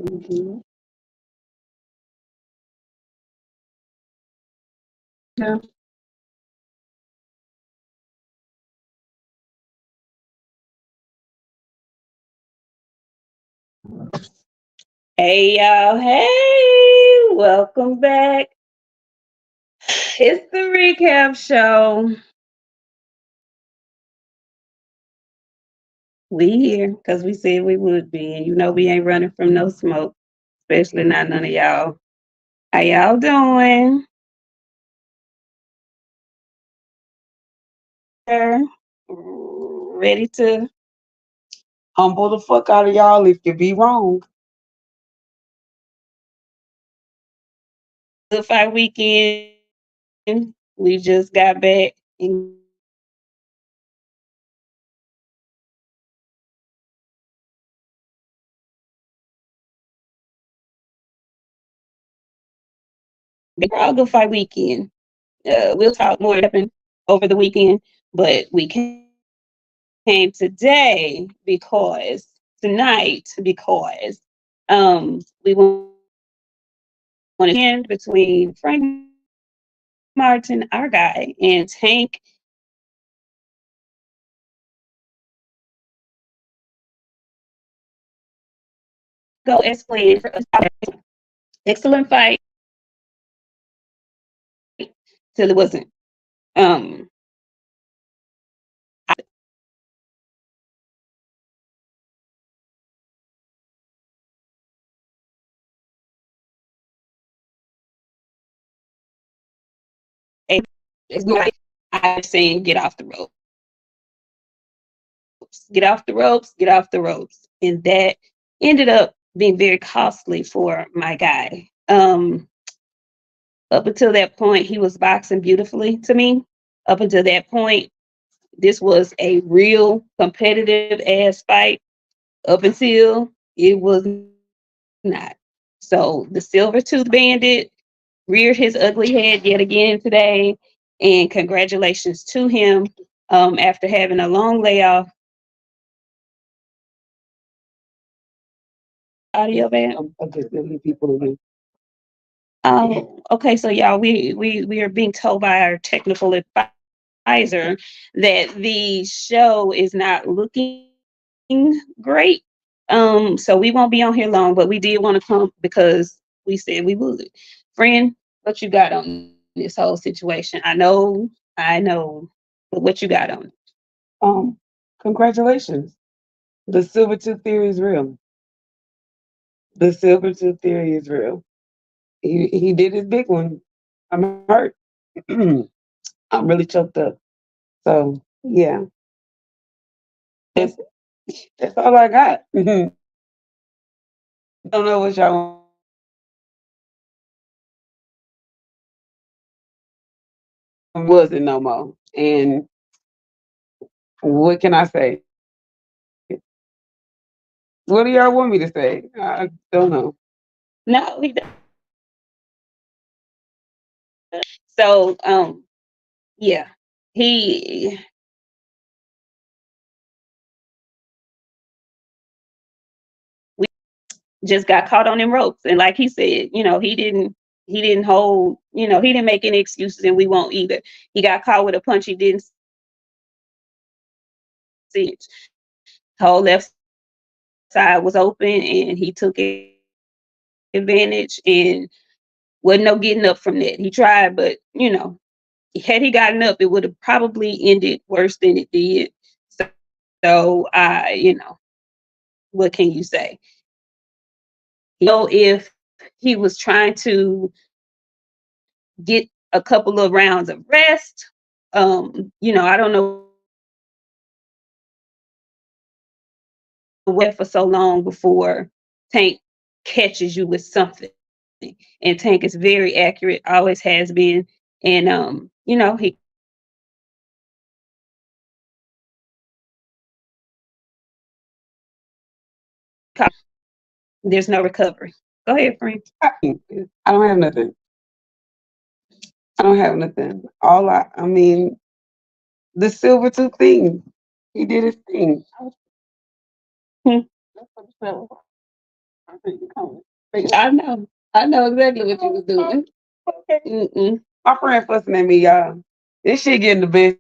Mhm. Yeah. Hey y'all, hey, welcome back. It's the recap show. We here because we said we would be, and we ain't running from no smoke, especially not none of y'all. How y'all doing? Ready to humble the fuck out of y'all if you be wrong. Good fight weekend. We just got back and all good fight weekend. We'll talk more what happened over the weekend, but we came today because tonight because we want to end between Frank Martin, our guy, and Tank. Go escalate for us. Excellent fight till it wasn't. Um, it's not. I'm saying get off the ropes, get off the ropes, get off the ropes, and that ended up being very costly for my guy. Up until that point, he was boxing beautifully to me. Up until that point, this was a real competitive ass fight. Up until it was not. So the Silver Tooth Bandit reared his ugly head yet again today. And congratulations to him after having a long layoff. Audio band. Okay, people again. Oh, okay. So y'all, we are being told by our technical advisor that the show is not looking great. So we won't be on here long, but we did want to come because we said we would. Friend, what you got on this whole situation? I know, but what you got on it? Congratulations. The silver tooth theory is real. The silver tooth theory is real. He did his big one. I'm hurt. I'm really choked up. So yeah, that's that's all I got. Don't know what y'all wasn't no more. And what can I say? What do y'all want me to say? I don't know. No, he doesn't. So yeah, he we just got caught on them ropes, and like he said, he didn't hold, he didn't make any excuses, and we won't either. He got caught with a punch he didn't see it. Whole left side was open, and he took advantage, and wasn't no getting up from that. He tried, but had he gotten up, it would have probably ended worse than it did. So, what can you say? If he was trying to get a couple of rounds of rest, I don't know what for so long before Tank catches you with something. And Tank is very accurate, always has been. And he there's no recovery. Go ahead, Frank. I don't have nothing. I don't have nothing. I mean, the silver tooth thing. He did his thing. Hmm. I know. I know exactly what you was doing. Mm-mm. My friend fussing at me, y'all. This shit getting the best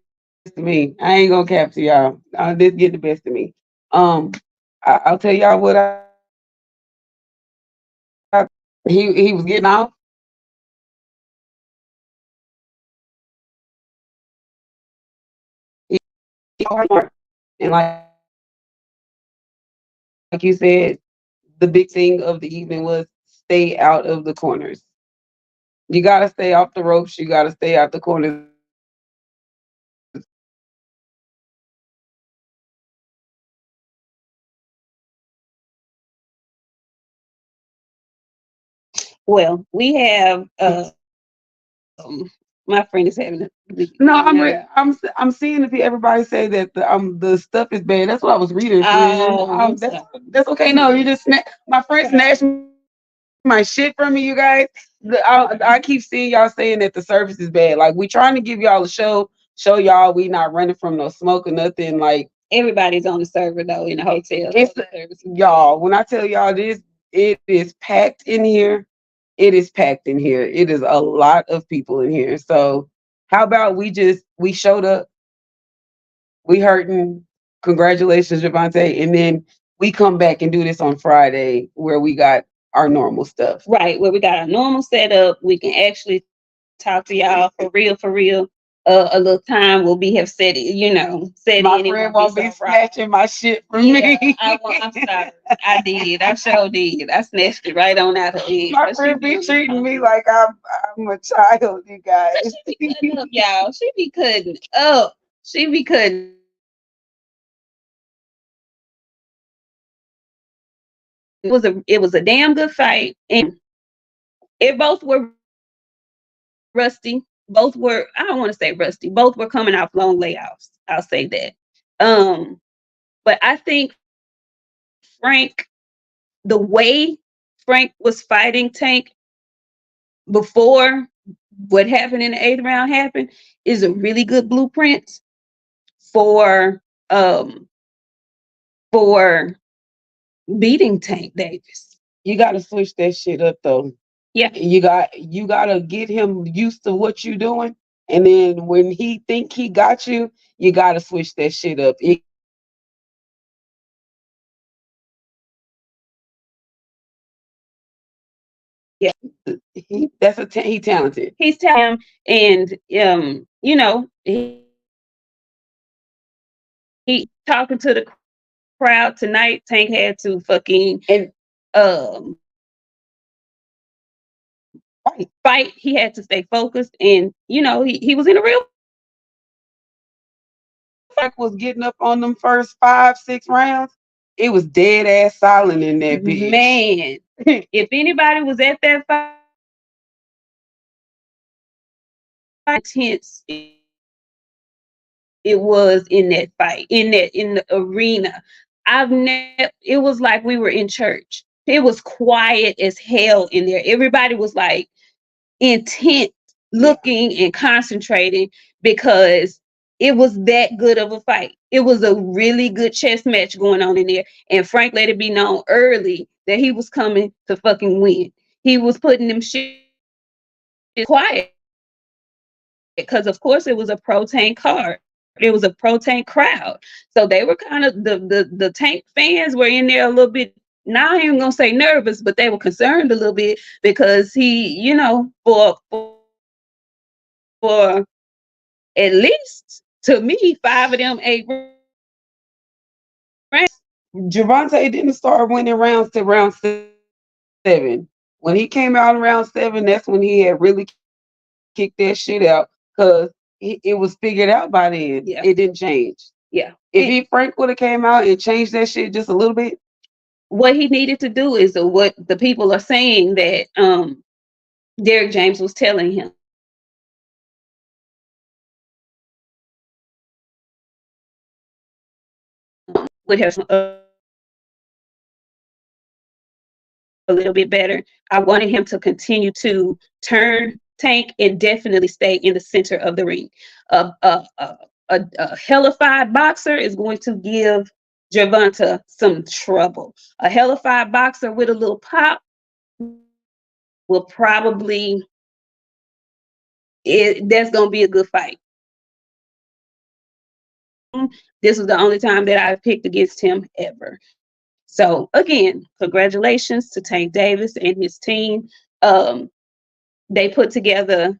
of me. I ain't gonna cap to y'all. This getting the best of me. Um, I'll tell y'all what I thought. He was getting off. And like you said, the big thing of the evening was stay out of the corners. You gotta stay off the ropes. You gotta stay out the corners. And then we come back and do this on Friday, where we got our normal stuff. Well, we have my friend is having a No, I'm seeing if everybody say that the stuff is bad. That's what I was reading, friend. That's okay. No, you just my friend snatched my shit from me, you guys. I keep seeing y'all saying that the service is bad. Like we trying to give y'all a show y'all we not running from no smoke or nothing. Like everybody's on the server though in the hotel. it's y'all. When I tell y'all this, it is packed in here. It is packed in here. It is a lot of people in here. So how about we showed up, we hurting. Congratulations, Javante. And then we come back and do this on Friday where we got our normal stuff. Right, where we got our normal setup. We can actually talk to y'all for real. A little time will be have set it, set in. My friend won't be snatching my shit from me. I'm sorry. I did. I sure did. I snatched it right on out of it. My friend be treating me like I'm a child, you guys. She be cutting up, y'all. She be cutting up. She be cutting up. It was a damn good fight, and it both were rusty. Both were, I don't want to say rusty. Both were coming off long layoffs. I'll say that. Um, but I think Frank, the way Frank was fighting Tank before what happened in the eighth round happened is a really good blueprint for for beating Tank Davis. You gotta switch that shit up though. Yeah. You gotta get him used to what you're doing. And then when he think he got you gotta switch that shit up. It can't be no Yeah. he talented. He's telling him, and he talking to the crowd tonight. Tank had to fucking um fight. He had to stay focused, and he was in a real fight. Frank was getting up on them first 5, 6 rounds. It was dead ass silent in that bitch. Man, if anybody was at that fight, intense it was in that fight, in the arena. It was like we were in church. It was quiet as hell in there. Everybody was like intent, looking and concentrating, because it was that good of a fight. It was a really good chess match going on in there. And Frank let it be known early that he was coming to fucking win. He was putting them shit quiet, because of course it was a pro Tank card. It was a pro Tank crowd. So they were kind of the Tank fans were in there a little bit. Now I ain't gonna say nervous, but they were concerned a little bit, because he, for at least to me 5 of them 8 rounds. Javante didn't start winning rounds to round 7. When he came out in round 7, that's when he had really kicked that shit out, because it was figured out by then. Yeah. It didn't change. Yeah. If Frank would have came out and changed that shit just a little bit, What he needed to do is what the people are saying that Derek James was telling him. Would have a little bit better. I wanted him to continue to turn Tank and definitely stay in the center of the ring. A hellified boxer is going to give Gervonta some trouble. A hellified boxer with a little pop will probably that's gonna be a good fight. This was the only time that I picked against him ever. So again, congratulations to Tank Davis and his team. Um, they put together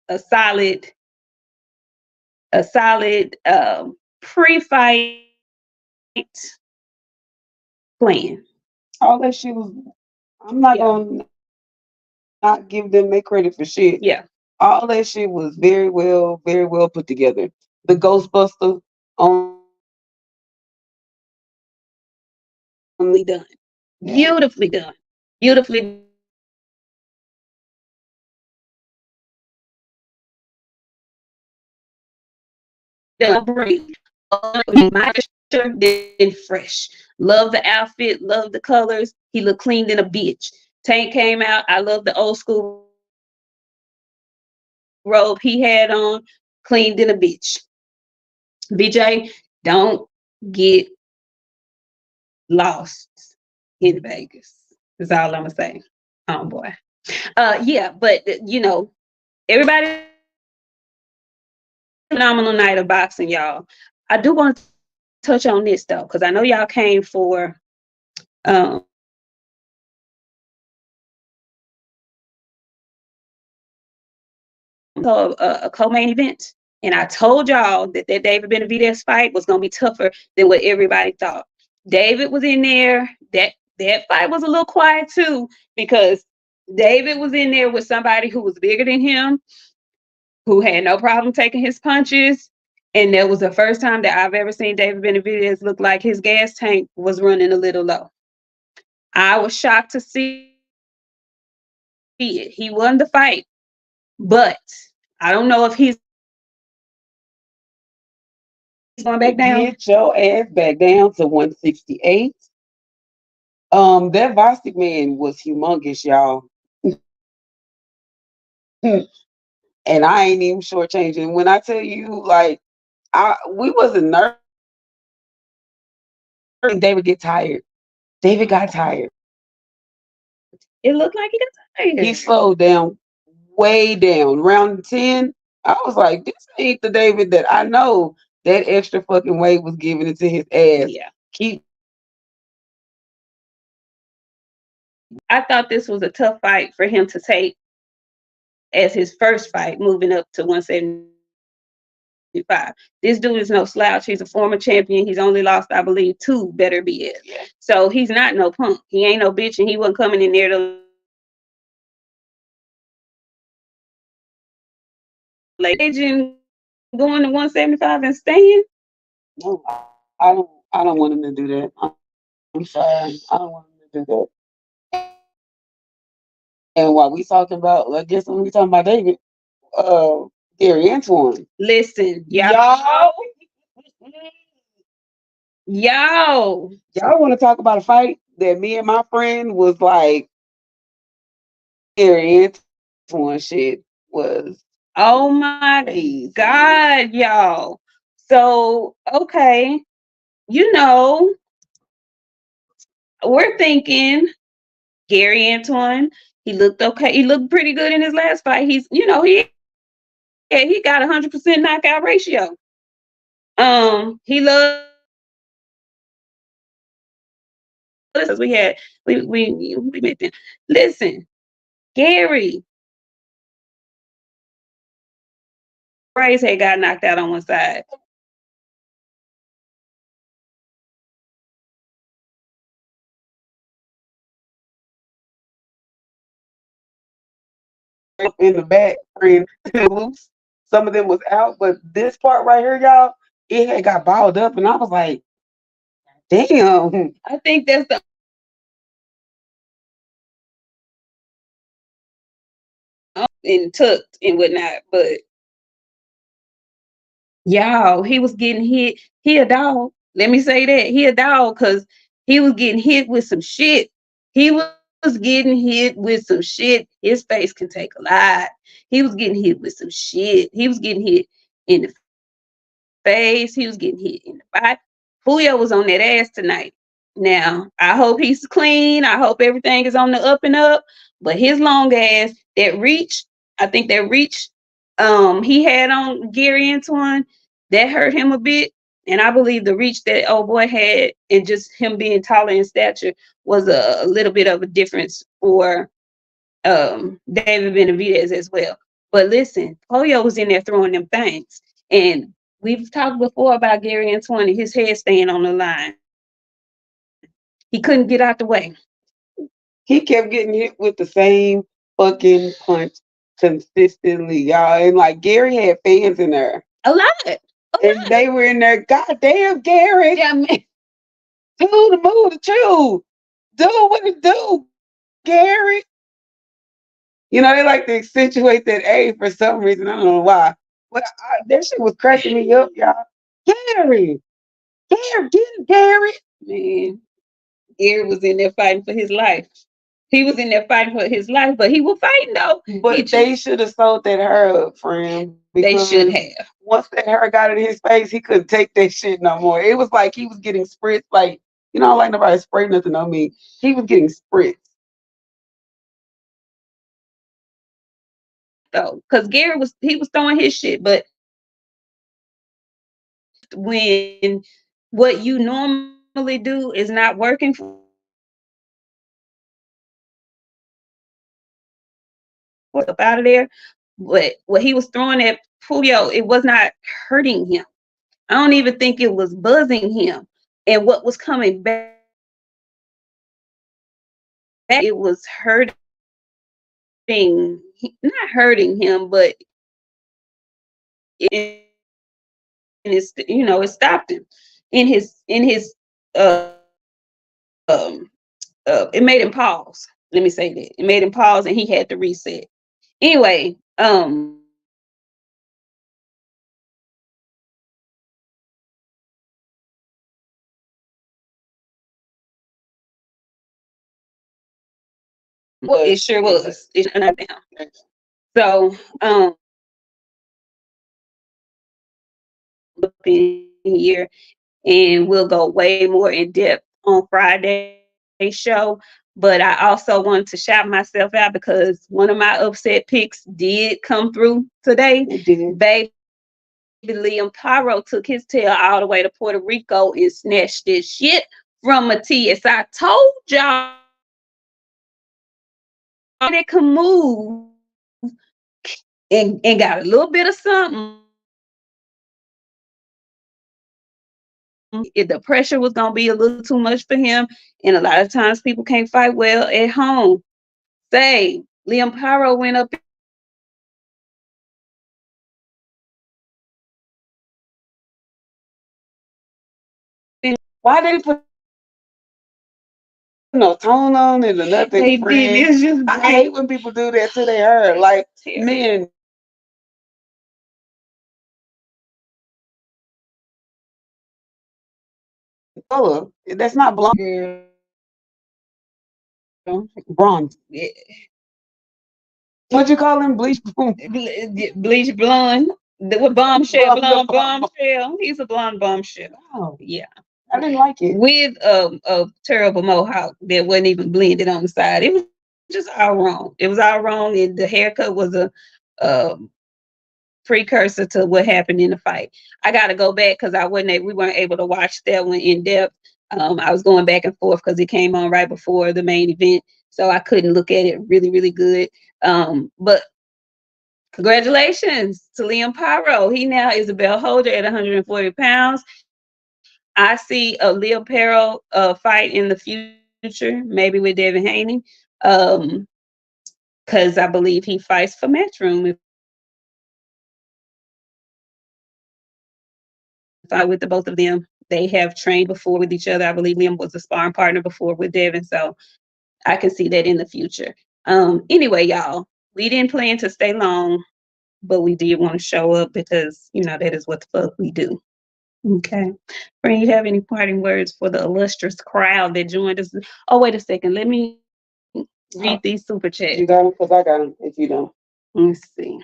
a solid, pre-fight plan. All that shit was. I'm not gonna not give them their credit for shit. Yeah. All that shit was very well put together. The Ghostbuster only done. Beautifully done. Beautifully done. Bring moisture, then fresh. Love the outfit, love the colors. He looked clean than a bitch. Tank came out. I love the old school robe he had on, clean than a bitch. BJ, don't get lost in Vegas. That's all I'm gonna say. Oh boy. Yeah, but everybody phenomenal night of boxing, y'all. I do want to touch on this though, because I know y'all came for um a co-main event, and I told y'all that David Benavidez fight was gonna be tougher than what everybody thought. David was in there. That fight was a little quiet too, because David was in there with somebody who was bigger than him, who had no problem taking his punches. And that was the first time that I've ever seen David Benavidez look like his gas tank was running a little low. I was shocked to see it. He won the fight, but I don't know if he's going back down. Get your ass back down to 168. That Vostok man was humongous, y'all. And I ain't even shortchanging. When I tell you, like, we wasn't nervous. David get tired. David got tired. It looked like he got tired. He slowed down, way down. Round 10, I was like, this ain't the David that I know. That extra fucking weight was giving it to his ass. Yeah. I thought this was a tough fight for him to take as his first fight, moving up to 175. This dude is no slouch. He's a former champion. He's only lost, I believe, 2 better be it. Yeah. So he's not no punk. He ain't no bitch, and he wasn't coming in there to legend going to 175 and staying. No, I don't want him to do that. I'm sorry. I don't want him to do that. And while we talking about, I guess when we talking about David, Gary Antoine. Listen, Y'all want to talk about a fight that me and my friend was like, Gary Antoine shit was oh my crazy. God, y'all. So, okay, we're thinking Gary Antoine, he looked okay. He looked pretty good in his last fight. He got 100% knockout ratio. He loved we met them. Listen, Gary Bryce had got knocked out on one side. In the back, loose. Some of them was out, but this part right here, y'all, it had got balled up, and I was like, damn. I think that's the and tucked and whatnot, but y'all, he was getting hit. He a dog. Let me say that. He a dog because he was getting hit with some shit. He was getting hit with some shit. His face can take a lot. He was getting hit with some shit. He was getting hit in the face. He was getting hit in the body. Julio was on that ass tonight. Now, I hope he's clean. I hope everything is on the up and up. But his long ass, that reach, I think that reach he had on Gary Antoine, that hurt him a bit. And I believe the reach that old boy had and just him being taller in stature was a little bit of a difference for David Benavidez as well. But listen, Polio was in there throwing them things. And we've talked before about Gary Antoine and his head staying on the line. He couldn't get out the way. He kept getting hit with the same fucking punch consistently, y'all. And like Gary had fans in there. A lot. And they were in there, God damn, Gary. Yeah, man. Dude, the move to chew. Do what it do, Gary. You know, they like to accentuate that A for some reason. I don't know why. But that shit was cracking me up, y'all. Gary. Gary, get it, Gary. Man, Gary was in there fighting for his life. He was in there fighting for his life, but he was fighting though. But they should have sold that hair up, friend. They should have. Once that hair got in his face, he couldn't take that shit no more. It was like he was getting spritzed. Like, you know, like nobody sprayed nothing on me. He was getting spritzed. Though, because Gary was throwing his shit, but when what you normally do is not working for up out of there, but what he was throwing at Julio, it was not hurting him. I don't even think it was buzzing him. And what was coming back, it was hurting, not hurting him, but it, it stopped him in his it made him pause. Let me say that. It made him pause and he had to reset. Anyway, it sure was. It shut down. So in here and we'll go way more in depth on Friday's show. But I also wanted to shout myself out because one of my upset picks did come through today. It did. Baby Liam Paro took his tail all the way to Puerto Rico and snatched this shit from Matias. I told y'all it can move and got a little bit of something. The pressure was going to be a little too much for him. And a lot of times people can't fight well at home. Say, Liam Paro went up. Why they put no tone on it or nothing? They did. It's just I hate when people do that to their hair. Like, man. Color. That's not blonde. Bronze. Yeah. What'd you call him? Bleach blonde. Bleach blonde. What bombshell? Blonde bombshell. He's a blonde bombshell. Oh, yeah. I didn't like it. With a terrible mohawk that wasn't even blended on the side. It was just all wrong. It was all wrong, and the haircut was a precursor to what happened in the fight. I got to go back because we weren't able to watch that one in depth. I was going back and forth because it came on right before the main event, so I couldn't look at it really, really good. But congratulations to Liam Paro. He now is a belt holder at 140 pounds. I see a Liam Paro fight in the future, maybe with Devin Haney, because I believe he fights for Matchroom. With the both of them, they have trained before with each other. I believe Liam was a sparring partner before with Devin, so I can see that in the future. Anyway, y'all, we didn't plan to stay long, but we did want to show up because that is what the fuck we do. Okay. Friend, you have any parting words for the illustrious crowd that joined us? Oh, wait a second. Let me read these super chats. You got them? Because I got them if you don't. Let's see.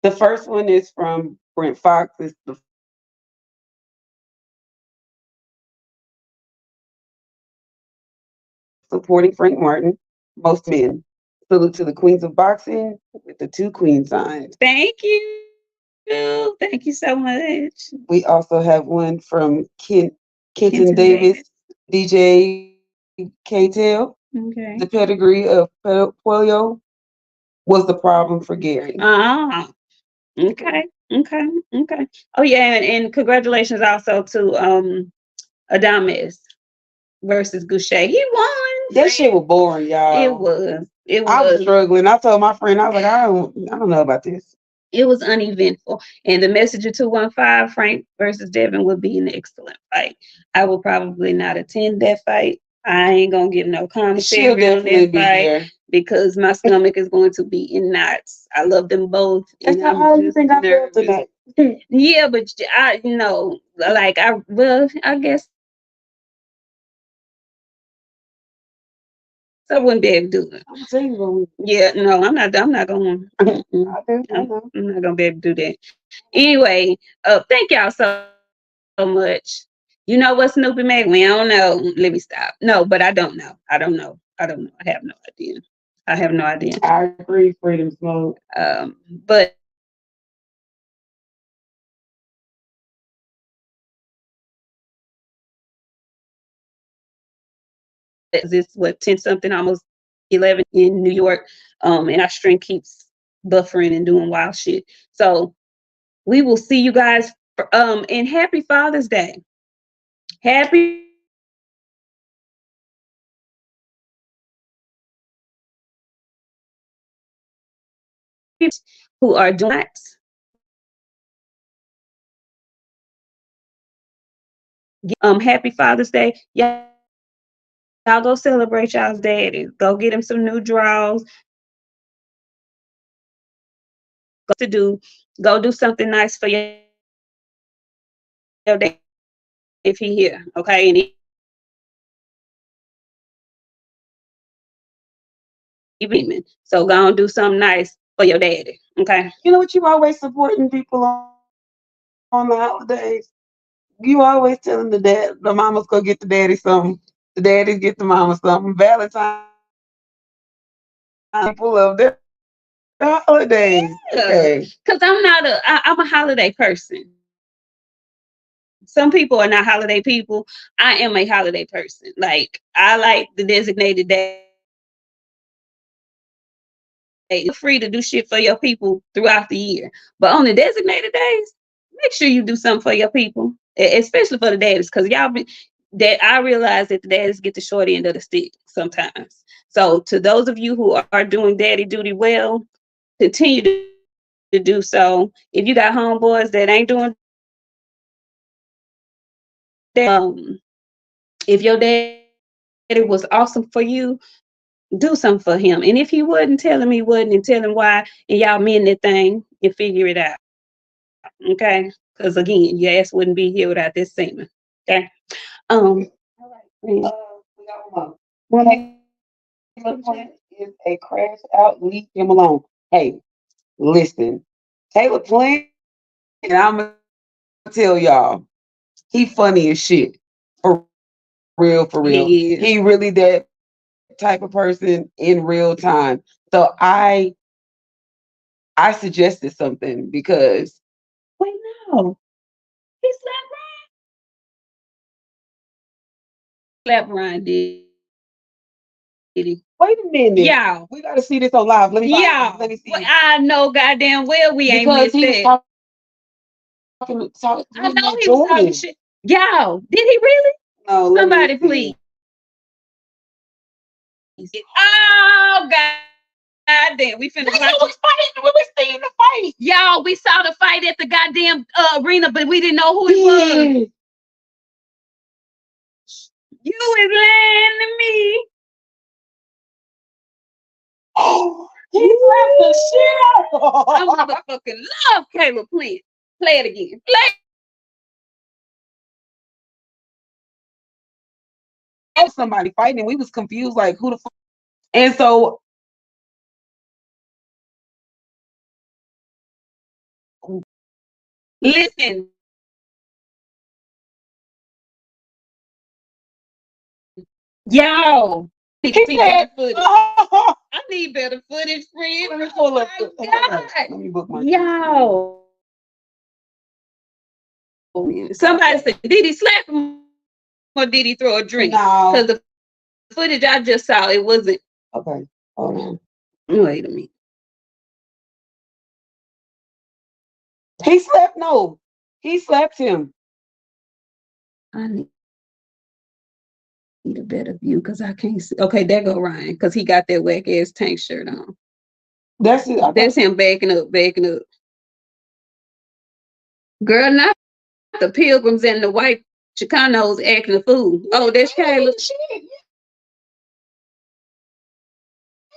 The first one is from Brent Fox. It's the supporting Frank Martin, most men. Salute to the queens of boxing with the two queen signs. Thank you. Thank you so much. We also have one from Kenton Kenton Davis, Davis. DJ K-Tail. The Okay. pedigree of Polio was the problem for Gary. Ah, okay. Okay. Okay. Oh yeah, and congratulations also to Adames versus Goucher. He won. That shit was boring, y'all. It was. It I was was. struggling. I told my friend, I was like, I don't know about this. It was uneventful. And the Messenger 215, Frank versus Devin, would be an excellent fight. I will probably not attend that fight. I ain't gonna give no She'll commentary on definitely that be fight there. because my stomach is going to be in knots. I love them both, That's and not I'm all you just think I felt nervous. tonight. Yeah, but I, you know, like I guess I wouldn't be able to do it. I'm gonna tell you what we Yeah, no, I'm not. I'm not going. I do. I I'm know. not gonna be able to do that. Anyway, thank y'all so much. You know what Snoopy made? We don't know. Let me stop. No, but I don't know. I don't know. I don't know. I have no idea. I have no idea. I agree, Freedom Smoke. But it's what 10 something, almost 11 in New York. And our string keeps buffering and doing wild shit. So we will see you guys. And happy Father's Day. Happy who are doing happy Father's Day. Y'all go celebrate y'all's daddy. Go get him some new draws. Go to do. Go do something nice for your dad if he here. Okay. And even so go and do something nice for your daddy. Okay. You know what? You always supporting people on the holidays. You always telling the mamas go get the daddy something. The daddies get the mama something. Valentine's people love their holidays. Okay. Because I'm a holiday person. Some people are not holiday people. I am a holiday person. Like I like the designated day. You're free to do shit for your people throughout the year. But on the designated days, make sure you do something for your people. Especially for the daddies. Because that I realize that the daddies get the short end of the stick sometimes. So to those of you who are doing daddy duty well, continue to do so. If you got homeboys that ain't doing that, if your daddy was awesome for you, do something for him. And if he wasn't, tell him he wasn't and tell him why, and y'all mend that thing and figure it out. Okay? Because again, your ass wouldn't be here without this semen. Okay. All right. We got one more. Taylor Plant is a crash out. Leave him alone. Hey, listen. Taylor Plant, and I'm gonna tell y'all, he funny as shit. For real, for real. He really that type of person in real time. So I suggested something because wait, no. He slapped Ryan, did he? wait a minute. Yeah. We gotta see this on live. Let me see. Well, I know goddamn well we ain't Because missed he was that. talking I know he was talking shit. Y'all, did he really? No, somebody please. Oh God damn, we finna watch was fighting. We was seeing the fight. Y'all, we saw the fight at the goddamn arena, but we didn't know who it was. You is lying to me. Oh, he slapped the shit out. I motherfucking love Caleb Plant. Play it again. Somebody fighting, and we was confused, like who the fuck. And so listen, y'all. He see said, better footage. oh, I need better footage, friend. let me pull up. Oh my God. God. Let me book my Yo. Somebody said, did he slap him or did he throw a drink? No. Because the footage I just saw, it wasn't. Okay, hold on. Wait a minute. He slapped, no. He slapped him. I need a better view because I can't see. Okay, there go Ryan because he got that whack ass tank shirt on. That's it. That's him backing up, backing up. Girl, not the pilgrims and the white Chicanos acting a fool. Oh, that's Kayla.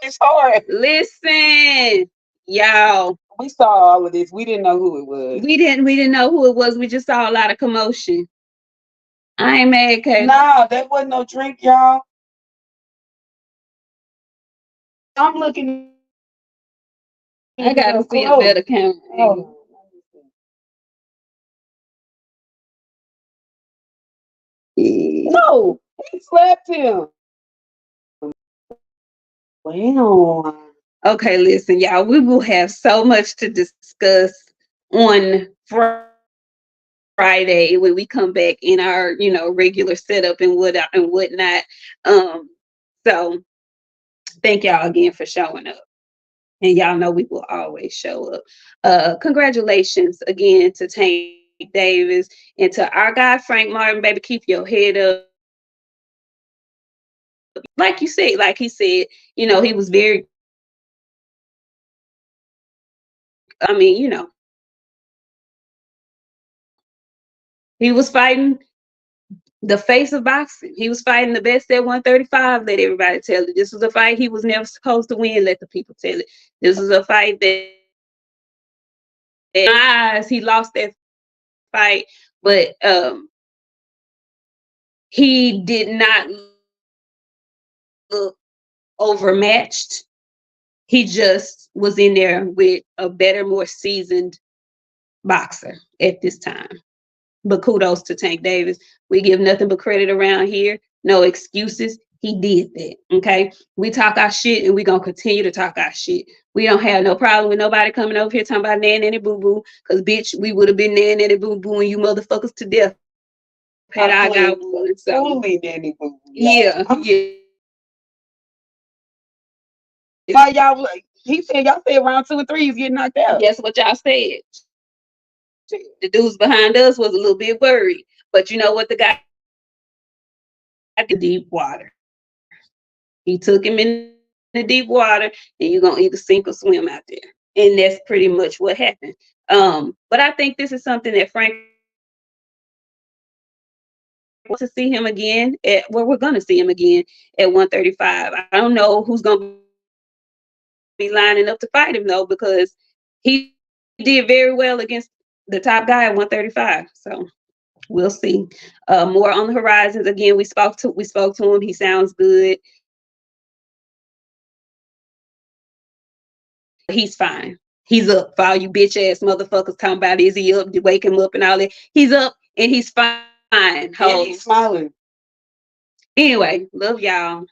It's hard. Listen, y'all. We saw all of this. We didn't know who it was. We didn't know who it was. We just saw a lot of commotion. I ain't mad, Kayla. No, that wasn't no drink, y'all. I'm looking. I gotta see a better camera angle. No, he slapped him. Wow. Okay, listen, y'all. We will have so much to discuss on Friday when we come back in our, regular setup and whatnot. So thank y'all again for showing up. And y'all know we will always show up. Congratulations again to Tank Davis and to our guy Frank Martin, baby. Keep your head up. Like he said, he was very, I mean, he was fighting the face of boxing. He was fighting the best at 135. Let everybody tell it. This was a fight he was never supposed to win. Let the people tell it. This was a fight that he lost that fight, but he did not look overmatched. He just was in there with a better, more seasoned boxer at this time. But kudos to Tank Davis. We give nothing but credit around here. No excuses. He did that. Okay. We talk our shit and we're going to continue to talk our shit. We don't have no problem with nobody coming over here talking about nan nanny boo boo. Because, bitch, we would have been nan nanny boo boo and you motherfuckers to death had I got one. So, nanny boo boo. yeah. Why y'all like? He said y'all said round 2 and 3 he's getting knocked out. That's what y'all said. The dudes behind us was a little bit worried. But you know what the guy got? Deep water. He took him in the deep water, and you're gonna either sink or swim out there. And that's pretty much what happened. But I think this is something that Frank wants to see him again we're gonna see him again at 135. I don't know who's gonna be lining up to fight him though, because he did very well against the top guy at 135. So we'll see. More on the horizons. Again, we spoke to him. He sounds good. He's fine. He's up. For all you bitch ass motherfuckers talking about is he up? To wake him up and all that. He's up and he's fine. And he's smiling. Anyway, love y'all.